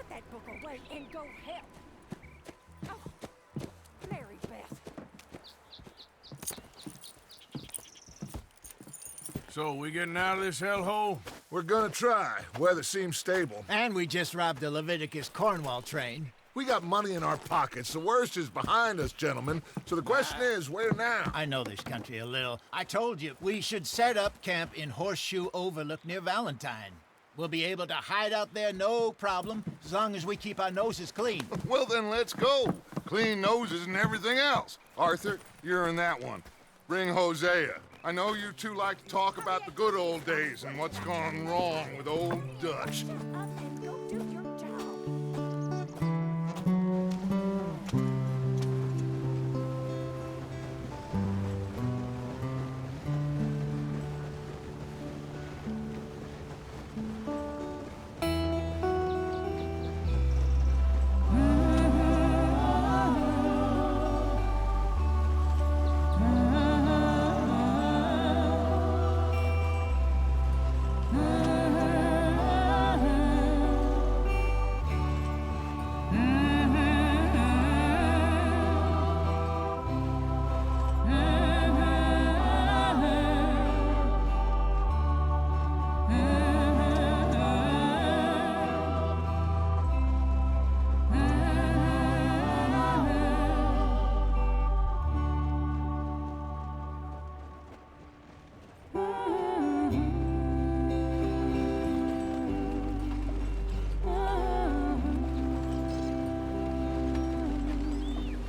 that book away and go help. Oh, Mary Beth. So, we getting out of this hellhole? We're gonna try. Weather seems stable. And we just robbed the Leviticus Cornwall train. We got money in our pockets. The worst is behind us, gentlemen. So the question is, where now? I know this country a little. I told you, we should set up camp in Horseshoe Overlook near Valentine. We'll be able to hide out there, no problem, as long as we keep our noses clean. Well, then let's go. Clean noses and everything else. Arthur, you're in that one. Bring Hosea. I know you two like to talk about the good old days and what's gone wrong with old Dutch. Shut up and go do your job.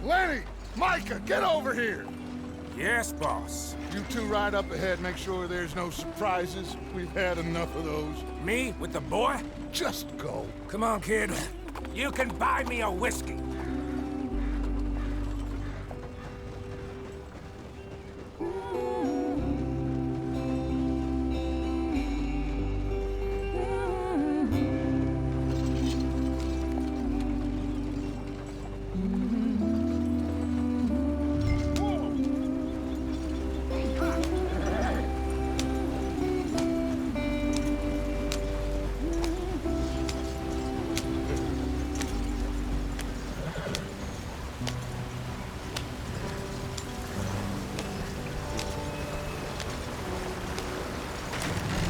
Lenny! Micah, get over here! Yes, boss. You two ride up ahead, make sure there's no surprises. We've had enough of those. Me with the boy? Just go. Come on, kid. You can buy me a whiskey.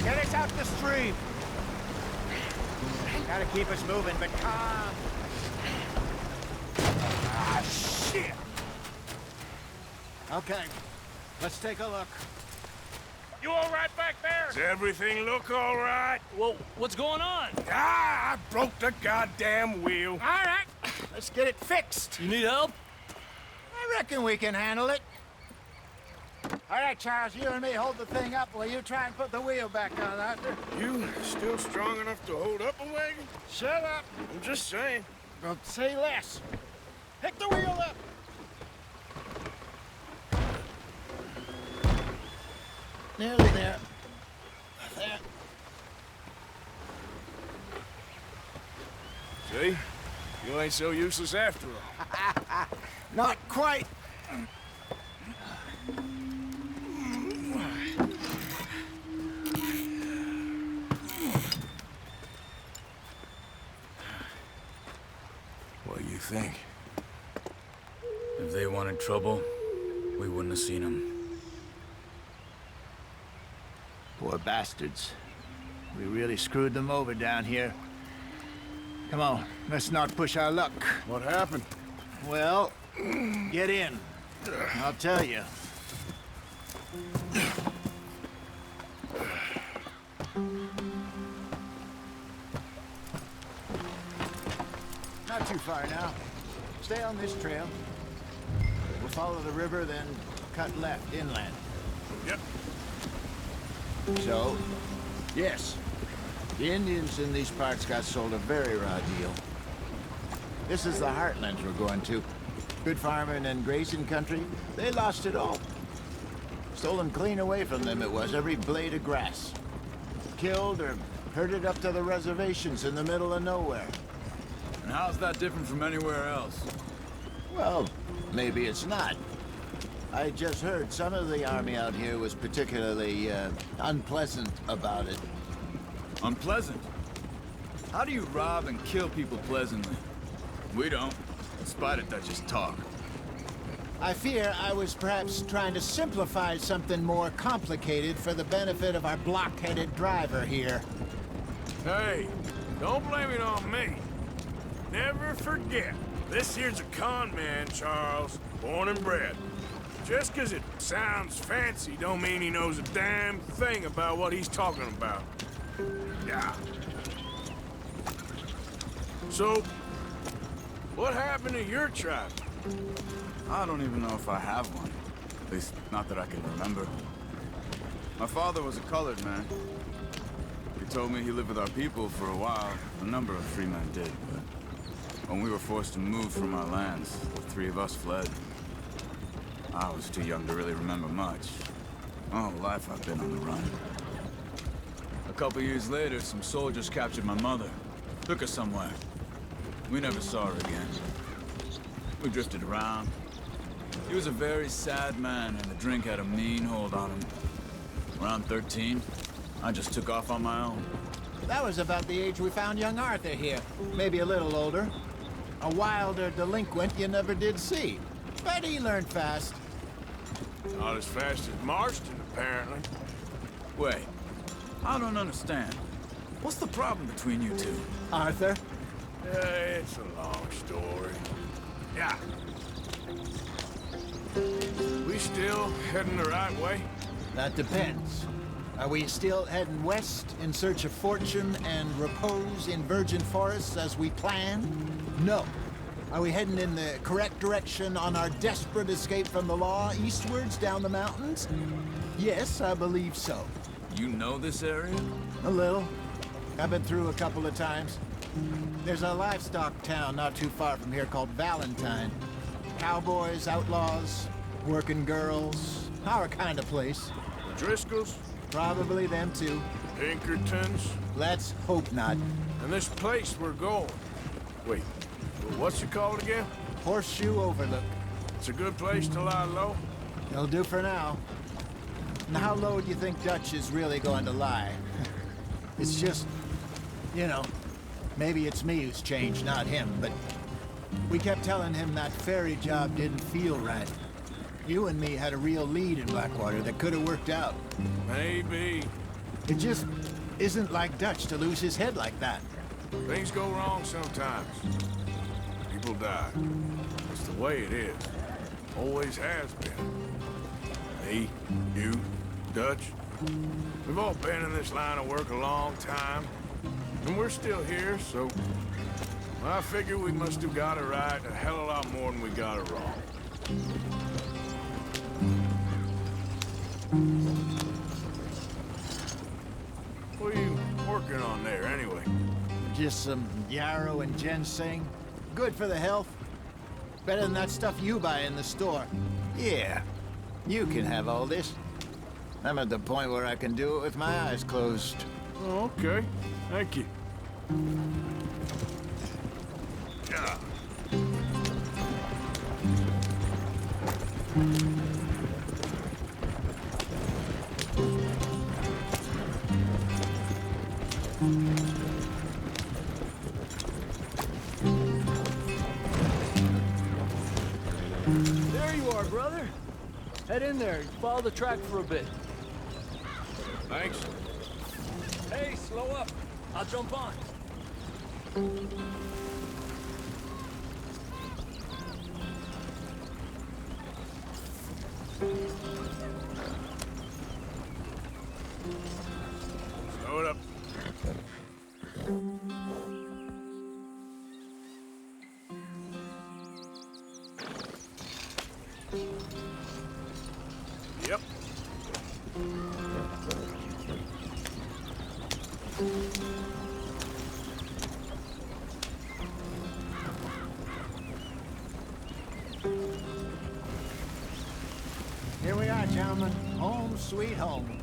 Get us out the stream. Gotta keep us moving, but calm. Ah, shit! Okay, let's take a look. You all right back there? Does everything look all right? Well, what's going on? Ah, I broke the goddamn wheel. All right, let's get it fixed. You need help? I reckon we can handle it. All right, Charles, you and me hold the thing up while you try and put the wheel back on, Arthur. You still strong enough to hold up a wagon? Shut up. I'm just saying. Don't say less. Pick the wheel up. Nearly there. There. See? You ain't so useless after all. Not quite. What do you think? If they wanted trouble, we wouldn't have seen them. Poor bastards. We really screwed them over down here. Come on, let's not push our luck. What happened? Well, get in. I'll tell you. Not too far now. Stay on this trail. We'll follow the river, then cut left inland. Yep. So, yes, the Indians in these parts got sold a very raw deal. This is the Heartlands we're going to. Good farming and grazing country. They lost it all. Stolen clean away from them it was, every blade of grass. Killed or herded up to the reservations in the middle of nowhere. And how's that different from anywhere else? Well, maybe it's not. I just heard some of the army out here was particularly, unpleasant about it. Unpleasant? How do you rob and kill people pleasantly? We don't, in spite of Dutch's talk. I fear I was perhaps trying to simplify something more complicated for the benefit of our block-headed driver here. Hey, don't blame it on me. Never forget, this here's a con man, Charles, born and bred. Just 'cause it sounds fancy don't mean he knows a damn thing about what he's talking about. Yeah. So, what happened to your tribe? I don't even know if I have one. At least, not that I can remember. My father was a colored man. He told me he lived with our people for a while. A number of free men did, but when we were forced to move from our lands, the three of us fled. I was too young to really remember much. My whole life I've been on the run. A couple years later, some soldiers captured my mother. Took her somewhere. We never saw her again. We drifted around. He was a very sad man, and the drink had a mean hold on him. Around 13, I just took off on my own. That was about the age we found young Arthur here. Maybe a little older. A wilder delinquent you never did see. But he learned fast. Not as fast as Marston, apparently. Wait, I don't understand. What's the problem between you two? Arthur? It's a long story. Yeah. We still heading the right way? That depends. Are we still heading west in search of fortune and repose in virgin forests as we planned? No. Are we heading in the correct direction on our desperate escape from the law eastwards down the mountains? Yes, I believe so. You know this area? A little. I've been through a couple of times. There's a livestock town not too far from here called Valentine. Cowboys, outlaws, working girls, our kind of place. Driscolls? Probably them too. Pinkertons? Let's hope not. And this place we're going. Wait, what's it called again? Horseshoe Overlook. It's a good place to lie low? It'll do for now. And how low do you think Dutch is really going to lie? It's just, you know, maybe it's me who's changed, not him, but we kept telling him that ferry job didn't feel right. You and me had a real lead in Blackwater that could have worked out. Maybe. It just isn't like Dutch to lose his head like that. Things go wrong sometimes. People die. It's the way it is. Always has been. Me, you, Dutch. We've all been in this line of work a long time. And we're still here, so I figure we must have got it right a hell of a lot more than we got it wrong. What are you working on there, anyway? Just some yarrow and ginseng. Good for the health. Better than that stuff you buy in the store. Yeah, you can have all this. I'm at the point where I can do it with my eyes closed. Oh, okay. Thank you. Yeah. There you are, brother. Head in there. Follow the track for a bit. Thanks. Hey, slow up. I'll jump on. Slow it up. Yep. Here we are, gentlemen. Home sweet home.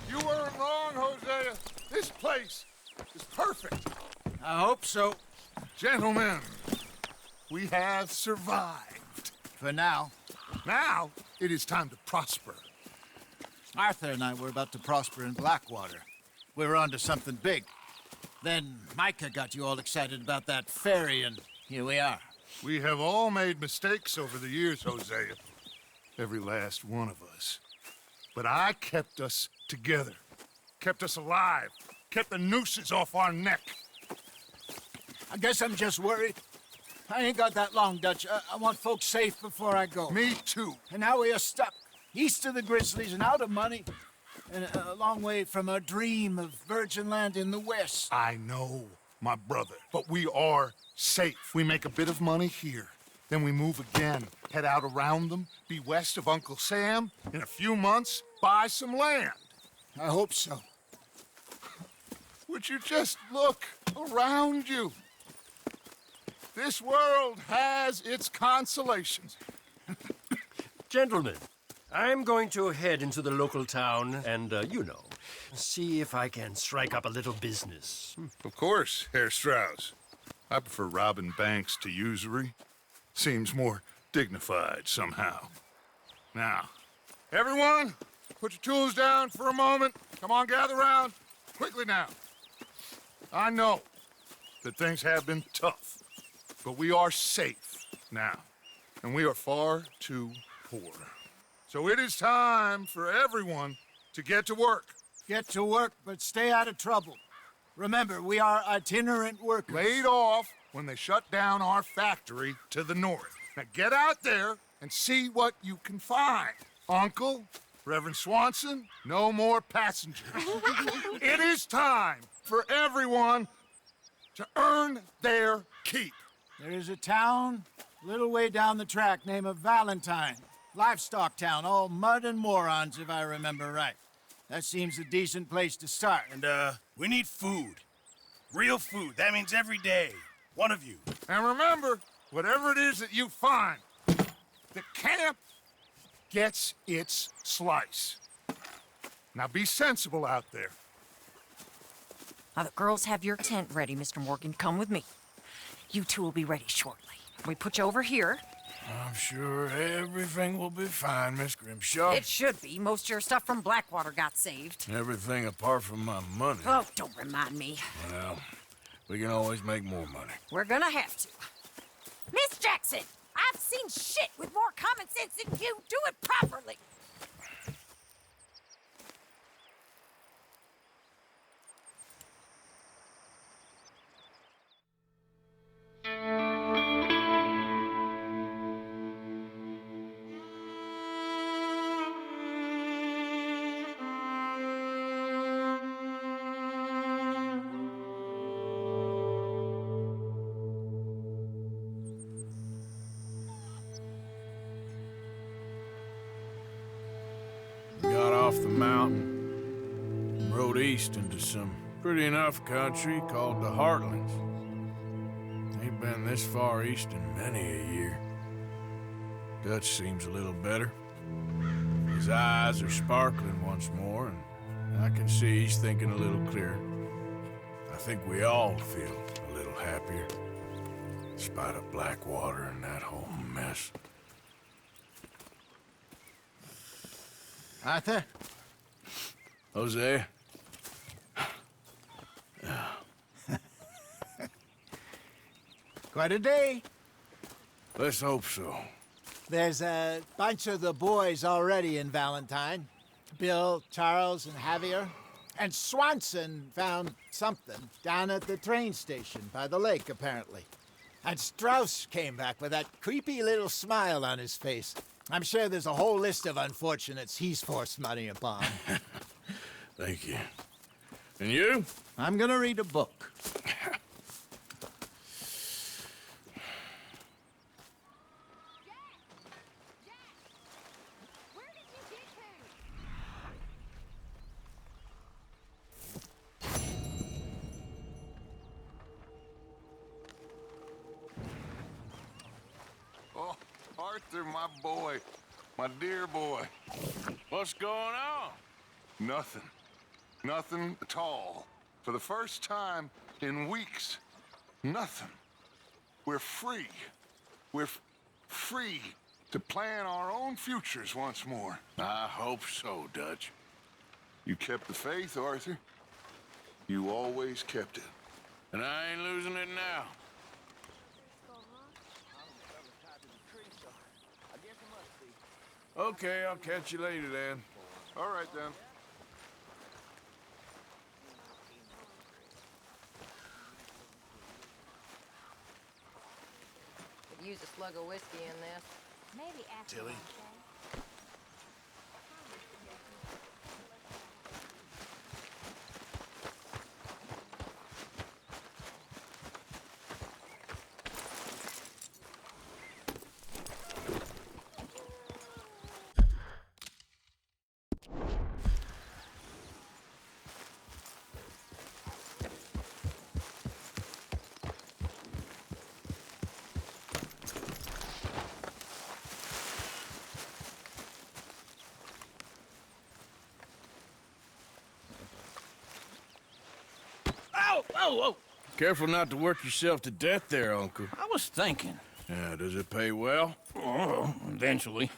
You weren't wrong, Hosea. This place is perfect. I hope so. Gentlemen, we have survived. For now. Now, it is time to prosper. Arthur and I were about to prosper in Blackwater. We were onto something big. Then Micah got you all excited about that ferry, and here we are. We have all made mistakes over the years, Hosea. Every last one of us. But I kept us together. Kept us alive. Kept the nooses off our neck. I guess I'm just worried. I ain't got that long, Dutch. I want folks safe before I go. Me too. And now we are stuck, east of the Grizzlies and out of money, and a long way from our dream of virgin land in the west. I know, my brother, but we are safe. We make a bit of money here, then we move again, head out around them, be west of Uncle Sam, in a few months, buy some land. I hope so. Would you just look around you? This world has its consolations. Gentlemen, I'm going to head into the local town and, see if I can strike up a little business. Of course, Herr Strauss. I prefer robbing banks to usury. Seems more dignified somehow. Now, everyone, put your tools down for a moment. Come on, gather round. Quickly now. I know that things have been tough, but we are safe now, and we are far too poor. So it is time for everyone to get to work. Get to work, but stay out of trouble. Remember, we are itinerant workers. Laid off when they shut down our factory to the north. Now get out there and see what you can find. Uncle, Reverend Swanson, no more passengers. It is time for everyone to earn their keep. There is a town a little way down the track named Valentine. Livestock town, all mud and morons, if I remember right. That seems a decent place to start. And, we need food. Real food. That means every day. One of you. And remember, whatever it is that you find, the camp gets its slice. Now be sensible out there. Now, the girls have your tent ready, Mr. Morgan. Come with me. You two will be ready shortly. We put you over here. I'm sure everything will be fine, Miss Grimshaw. It should be. Most of your stuff from Blackwater got saved. Everything apart from my money. Oh, don't remind me. Well, we can always make more money. We're gonna have to. Miss Jackson, I've seen shit with more common sense than you. Do it properly. Got off the mountain, rode east into some pretty enough country called the Heartlands. Ain't been this far east in many a year. Dutch seems a little better. His eyes are sparkling once more, and I can see he's thinking a little clearer. I think we all feel a little happier, in spite of Blackwater and that whole mess. Arthur? Jose? Quite a day. Let's hope so. There's a bunch of the boys already in Valentine. Bill, Charles, and Javier. And Swanson found something down at the train station by the lake, apparently. And Strauss came back with that creepy little smile on his face. I'm sure there's a whole list of unfortunates he's forced money upon. Thank you. And you? I'm gonna read a book. Where did you get Oh, Arthur, my boy. My dear boy. What's going on? Nothing. Nothing at all. For the first time in weeks, nothing. We're free. We're free to plan our own futures once more. I hope so, Dutch. You kept the faith, Arthur. You always kept it. And I ain't losing it now. Okay, I'll catch you later then. All right, then. Could use a slug of whiskey in this. Maybe after Tilly. Oh, Careful not to work yourself to death there, Uncle. I was thinking. Yeah, does it pay well? Oh, eventually.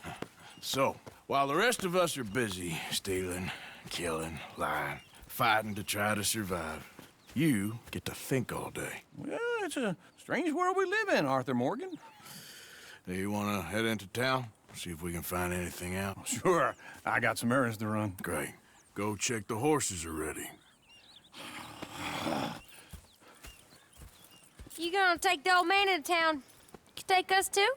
So, while the rest of us are busy stealing, killing, lying, fighting to try to survive, you get to think all day. Well, it's a strange world we live in, Arthur Morgan. Do you want to head into town? See if we can find anything out? Sure, I got some errands to run. Great. Go check the horses are ready. You gonna take the old man into town? You take us too?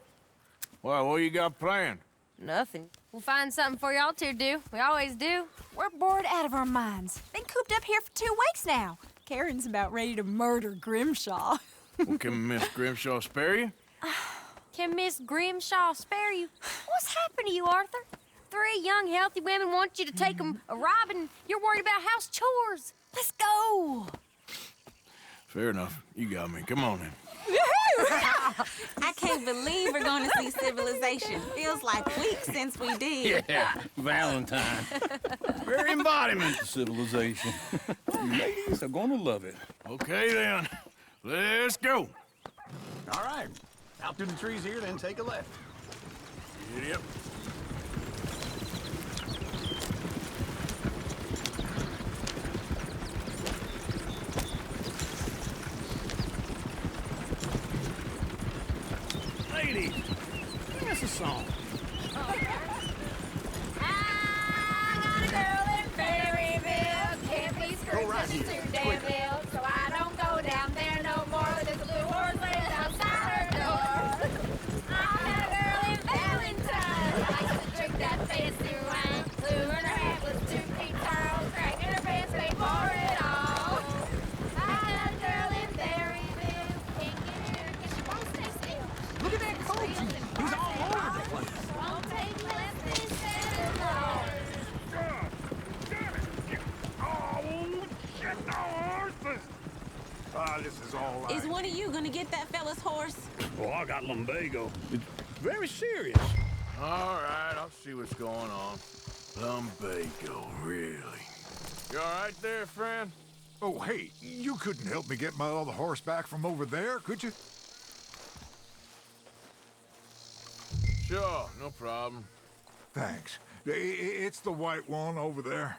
Well, what you got planned? Nothing. We'll find something for y'all to do. We always do. We're bored out of our minds. Been cooped up here for 2 weeks now. Karen's about ready to murder Grimshaw. Well, can Miss Grimshaw spare you? Can Miss Grimshaw spare you? What's happened to you, Arthur? 3 young, healthy women want you to take them a robbing. You're worried about house chores. Let's go. Fair enough. You got me. Come on then. I can't believe we're going to see civilization. Feels like weeks since we did. Yeah, Valentine. Very embodiment of civilization. You ladies are going to love it. Okay then. Let's go. All right. Out through the trees here, then take a left. Yep. Ladies, sing us a song. I got a girl in Berryville. Can't be screwed cause she's too damn ill. So I don't go down there no more. There's a blue horse laying outside her door. I got a girl in Valentine. Likes to drink that fancy wine. Blue in her hat with 2 feet tall. Crack in her pants, paid for it all. I got a girl in Berryville. Can't get her cause she won't stay still. Look at that coach. He's all over the place. Won't take less than 7 hours. This is all right. Is one of you going to get that fella's horse? Oh, I got lumbago. It's very serious. All right, I'll see what's going on. Lumbago, really? You all right there, friend? Oh, hey, you couldn't help me get my other horse back from over there, could you? Sure, no problem. Thanks. It's the white one over there.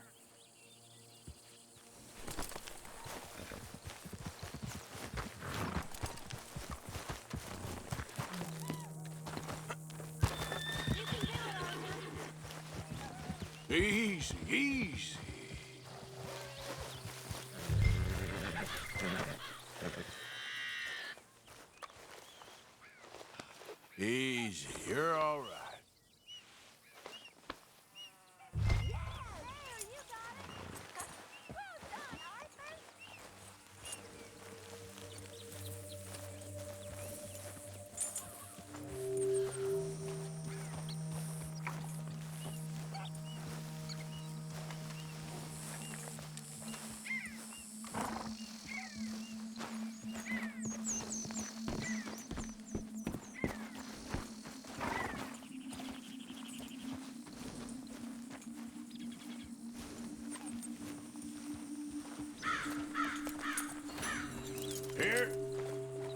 Easy, easy. Easy, you're all right.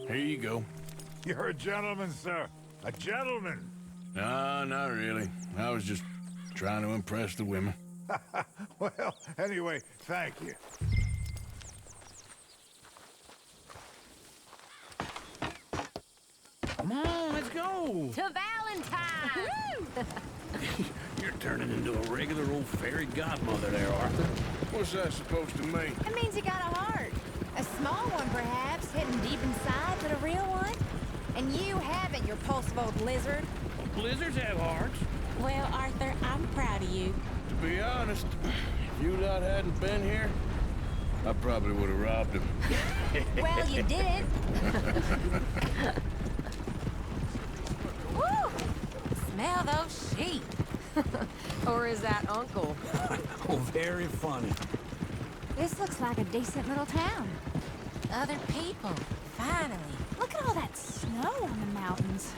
Here you go. You're a gentleman, sir. A gentleman. No, not really. I was just trying to impress the women. Well, anyway, thank you. Come on, let's go. To Valentine! You're turning into a regular old fairy godmother there, Arthur. What's that supposed to mean? It means you got a heart. A small one, perhaps, hidden deep inside, but a real one. And you haven't, you repulsive old lizard. Blizzards have hearts. Well, Arthur, I'm proud of you. To be honest, if you lot hadn't been here, I probably would have robbed him. Well, you did. Woo! Smell those sheep. Or is that Uncle? Oh, very funny. This looks like a decent little town. Other people, finally. Look at all that snow on the mountains.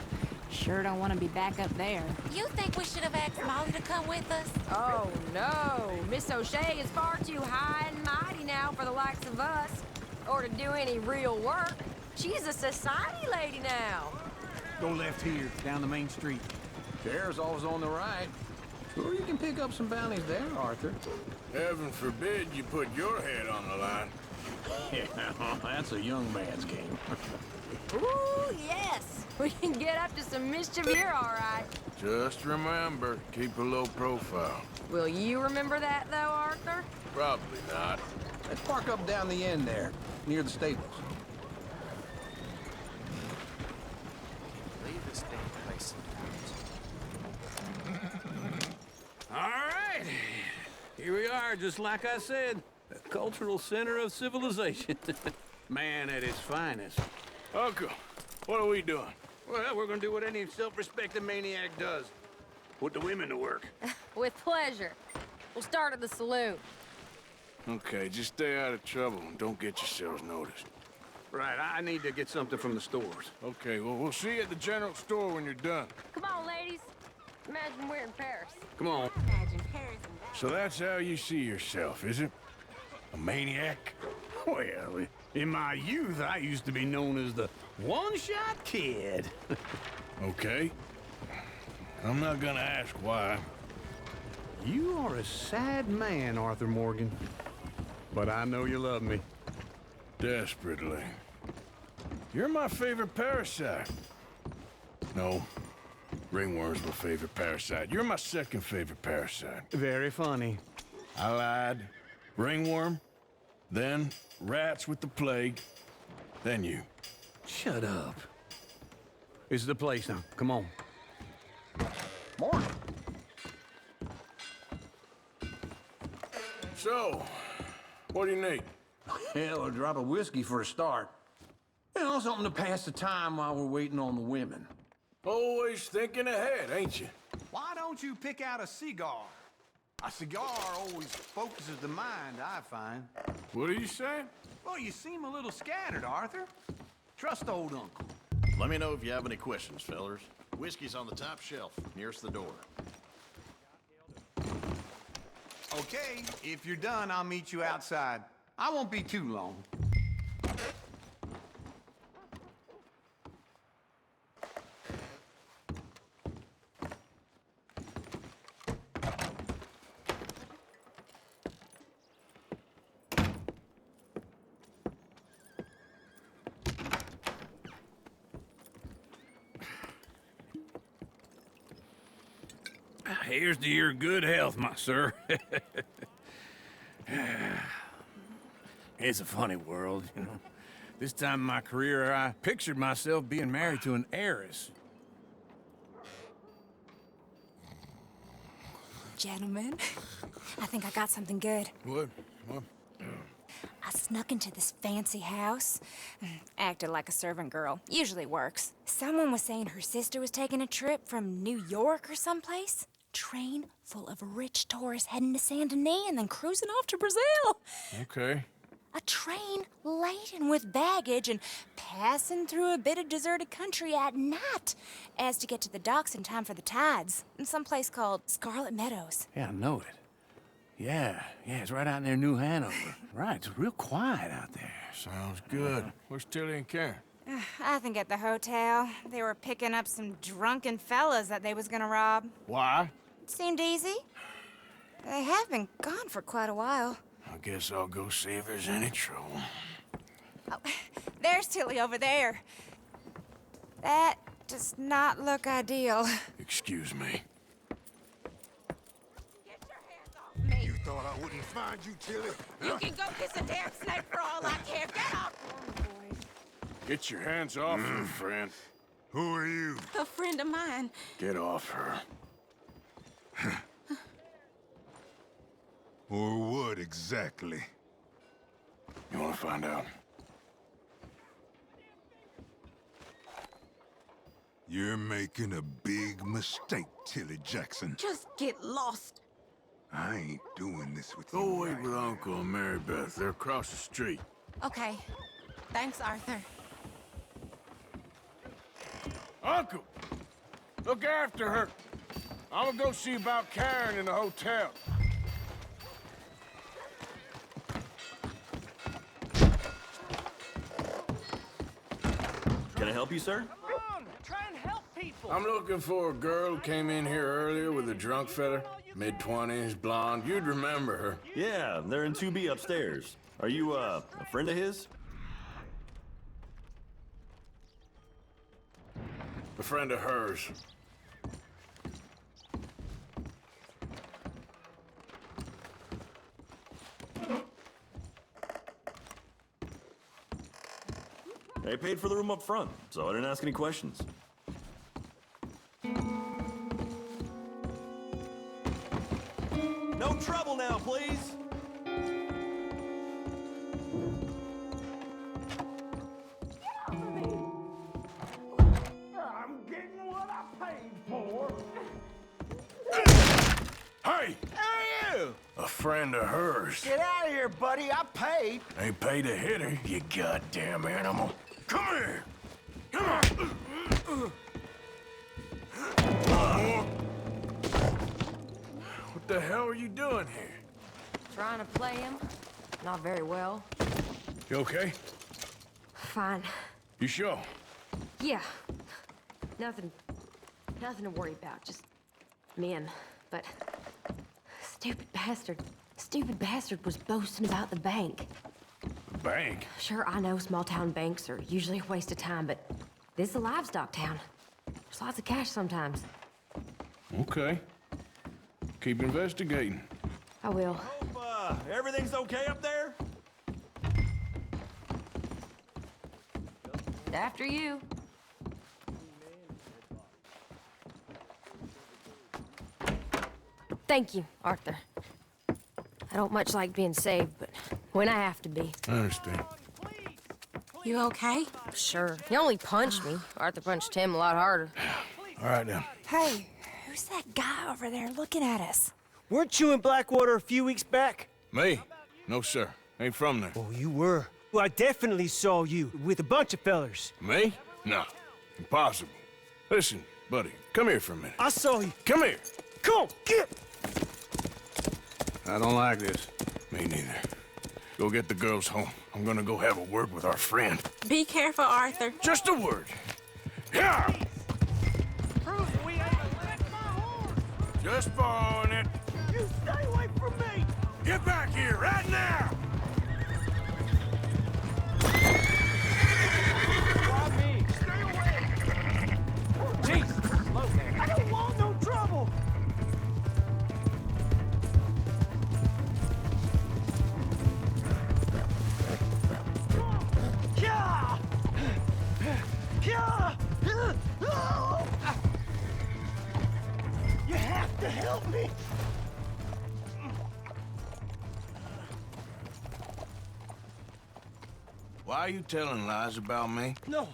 Sure don't want to be back up there. You think we should have asked Molly to come with us? Oh, no. Miss O'Shea is far too high and mighty now for the likes of us. Or to do any real work. She's a society lady now. Go left here, down the main street. Chair's always on the right. Sure, you can pick up some bounties there, Arthur. Heaven forbid you put your head on the line. Yeah, that's a young man's game. Ooh, yes. We can get up to some mischief here, all right. Just remember, keep a low profile. Will you remember that, though, Arthur? Probably not. Let's park up down the end there, near the stables. Leave this damn place sometimes. All right. Here we are, just like I said. The cultural center of civilization. Man at its finest. Uncle, what are we doing? Well, we're gonna do what any self-respecting maniac does. Put the women to work. With pleasure. We'll start at the saloon. Okay, just stay out of trouble and don't get yourselves noticed. Right, I need to get something from the stores. Okay, well, we'll see you at the general store when you're done. Come on, ladies. Imagine we're in Paris. Come on. Imagine Paris and that. So that's how you see yourself, is it? A maniac? Well, in my youth, I used to be known as the one-shot kid. Okay. I'm not gonna ask why. You are a sad man, Arthur Morgan. But I know you love me. Desperately. You're my favorite parasite. No. Ringworm's my favorite parasite. You're my second favorite parasite. Very funny. I lied. Ringworm, then rats with the plague, then you. Shut up. This is the place now. Come on. Morning. So, what do you need? Hell, a drop of whiskey for a start. You know, something to pass the time while we're waiting on the women. Always thinking ahead, ain't you? Why don't you pick out a cigar? A cigar always focuses the mind, I find. What are you saying? Well, you seem a little scattered, Arthur. Trust old Uncle. Let me know if you have any questions, fellers. Whiskey's on the top shelf, nearest the door. Okay, if you're done, I'll meet you outside. I won't be too long. Here's to your good health, my sir. It's a funny world, you know. This time in my career, I pictured myself being married to an heiress. Gentlemen, I think I got something good. What? I snuck into this fancy house. Acted like a servant girl. Usually works. Someone was saying her sister was taking a trip from New York or someplace. Train full of rich tourists heading to Saint Denis and then cruising off to Brazil. Okay. A train laden with baggage and passing through a bit of deserted country at night as to get to the docks in time for the tides in some place called Scarlet Meadows. Yeah, I know it. Yeah, it's right out near New Hanover. Right, it's real quiet out there. Sounds good. Where's Tilly and Karen? I think at the hotel. They were picking up some drunken fellas that they was gonna rob. Why? Seemed easy. They have been gone for quite a while. I guess I'll go see if there's any trouble. Oh, there's Tilly over there. That does not look ideal. Excuse me. You thought I wouldn't find you, Tilly? You can go kiss a damn snake for all I care. Get off! Get your hands off her, friend. Who are you? A friend of mine. Get off her. Or what exactly? You want to find out? You're making a big mistake, Tilly Jackson. Just get lost. I ain't doing this with you. Go wait with Uncle and Mary Beth. They're across the street. Okay. Thanks, Arthur. Uncle! Look after her. I'm gonna go see about Karen in the hotel. Can I help you, sir? Try and help people. I'm looking for a girl who came in here earlier with a drunk fella. Mid-20s, blonde. You'd remember her. Yeah, they're in 2B upstairs. Are you, a friend of his? A friend of hers. They paid for the room up front, so I didn't ask any questions. No trouble now, please! I'm getting what I paid for. Hey! How are you? A friend of hers. Get out of here, buddy. I paid. Ain't paid to hit her, you goddamn animal. Come here! Come on! What the hell are you doing here? Trying to play him. Not very well. You okay? Fine. You sure? Yeah. Nothing to worry about. Just men. But stupid bastard was boasting about the bank. Bank? Sure, I know small town banks are usually a waste of time, but this is a livestock town. There's lots of cash sometimes. Okay. Keep investigating. I will. Hope, everything's okay up there? After you. Thank you, Arthur. I don't much like being saved, but when I have to be. I understand. You okay? Sure. He only punched me. Arthur punched him a lot harder. All right, then. Hey, who's that guy over there looking at us? Weren't you in Blackwater a few weeks back? Me? No, sir. Ain't from there. Oh, you were. Well, I definitely saw you with a bunch of fellers. Me? No. Impossible. Listen, buddy, come here for a minute. I saw you. Come here. Come on, get! I don't like this. Me neither. Go get the girls home. I'm gonna go have a word with our friend. Be careful, Arthur. Just a word. Yeah! Just borrowing it. You stay away from me! Get back here right now! Why me? Stay away! Jesus, slow down. I don't want no trouble! You have to help me! Why are you telling lies about me? No.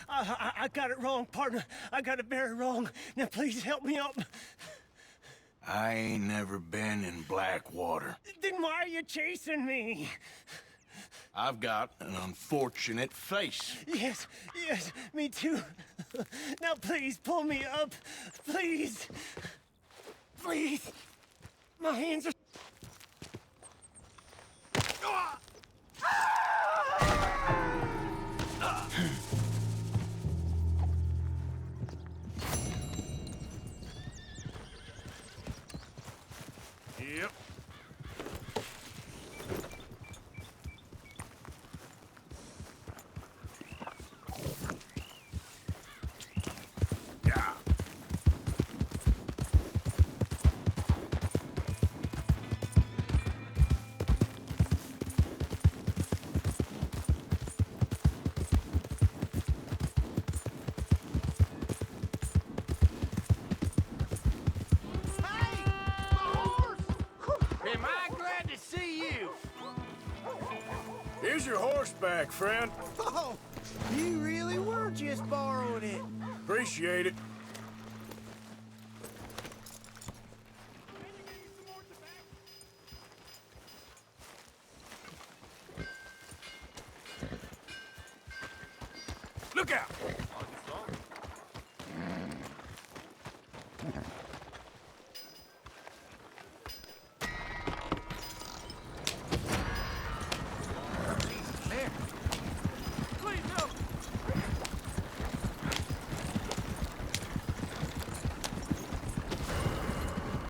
I got it wrong, partner. I got it very wrong. Now please help me up. I ain't never been in Blackwater. Then why are you chasing me? I've got an unfortunate face. Yes, me too. Now please pull me up. Please. Please. My hands are... Yep. Yeah. Am I glad to see you? Here's your horse back, friend. Oh, you really were just borrowing it. Appreciate it. Look out!